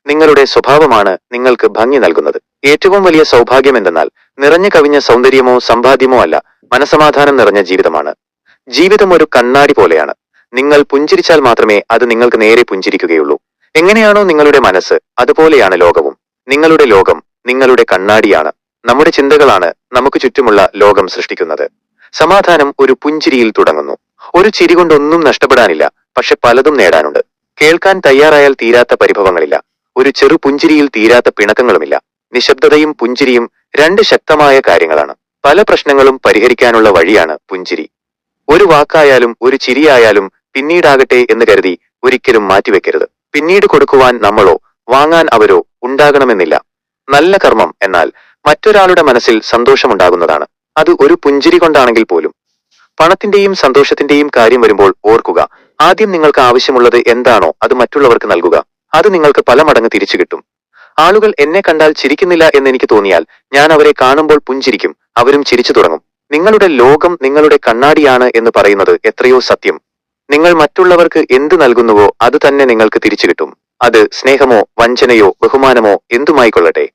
നിങ്ങളുടെ സ്വഭാവമാണ് നിങ്ങൾക്ക് ഭംഗി നൽകുന്നത്. ഏറ്റവും വലിയ സൗഭാഗ്യം എന്തെന്നാൽ നിറഞ്ഞു കവിഞ്ഞ സൗന്ദര്യമോ സമ്പാദ്യമോ അല്ല, മനസമാധാനം നിറഞ്ഞ ജീവിതമാണ്. ജീവിതം ഒരു കണ്ണാടി പോലെയാണ്. നിങ്ങൾ പുഞ്ചിരിച്ചാൽ മാത്രമേ അത് നിങ്ങൾക്ക് നേരെ പുഞ്ചിരിക്കുകയുള്ളൂ. എങ്ങനെയാണോ നിങ്ങളുടെ മനസ്സ്, അതുപോലെയാണ് ലോകവും. നിങ്ങളുടെ ലോകം നിങ്ങളുടെ കണ്ണാടിയാണ്. നമ്മുടെ ചിന്തകളാണ് നമുക്ക് ചുറ്റുമുള്ള ലോകം സൃഷ്ടിക്കുന്നത്. സമാധാനം ഒരു പുഞ്ചിരിയിൽ തുടങ്ങുന്നു. ഒരു ചിരി കൊണ്ടൊന്നും നഷ്ടപ്പെടാനില്ല, പക്ഷെ പലതും നേടാനുണ്ട്. കേൾക്കാൻ തയ്യാറായാൽ തീരാത്ത പരിഭവങ്ങളില്ല. ഒരു ചെറു പുഞ്ചിരിയിൽ തീരാത്ത പിണക്കങ്ങളുമില്ല. നിശബ്ദതയും പുഞ്ചിരിയും രണ്ട് ശക്തമായ കാര്യങ്ങളാണ്. പല പ്രശ്നങ്ങളും പരിഹരിക്കാനുള്ള വഴിയാണ് പുഞ്ചിരി. ഒരു വാക്കായാലും ഒരു ചിരിയായാലും പിന്നീടാകട്ടെ എന്ന് കരുതി ഒരിക്കലും മാറ്റിവെക്കരുത്. പിന്നീട് കൊടുക്കുവാൻ നമ്മളോ വാങ്ങാൻ അവരോ ഉണ്ടാകണമെന്നില്ല. നല്ല കർമ്മം എന്നാൽ മറ്റൊരാളുടെ മനസ്സിൽ സന്തോഷമുണ്ടാകുന്നതാണ്. അത് ഒരു പുഞ്ചിരി കൊണ്ടാണെങ്കിൽ പോലും. പണത്തിന്റെയും സന്തോഷത്തിന്റെയും കാര്യം വരുമ്പോൾ ഓർക്കുക, ആദ്യം നിങ്ങൾക്ക് ആവശ്യമുള്ളത് എന്താണോ അത് മറ്റുള്ളവർക്ക് നൽകുക. അത് നിങ്ങൾക്ക് പല മടങ്ങ് തിരിച്ചു കിട്ടും. ആളുകൾ എന്നെ കണ്ടാൽ ചിരിക്കുന്നില്ല എന്നെനിക്ക് തോന്നിയാൽ ഞാൻ അവരെ കാണുമ്പോൾ പുഞ്ചിരിക്കും, അവരും ചിരിച്ചു തുടങ്ങും. നിങ്ങളുടെ ലോകം നിങ്ങളുടെ കണ്ണാടിയാണ് എന്ന് പറയുന്നത് എത്രയോ സത്യം. നിങ്ങൾ മറ്റുള്ളവർക്ക് എന്ത് നൽകുന്നുവോ അത് തന്നെ നിങ്ങൾക്ക് തിരിച്ചു കിട്ടും. അത് സ്നേഹമോ വഞ്ചനയോ ബഹുമാനമോ എന്തുമായിക്കൊള്ളട്ടെ.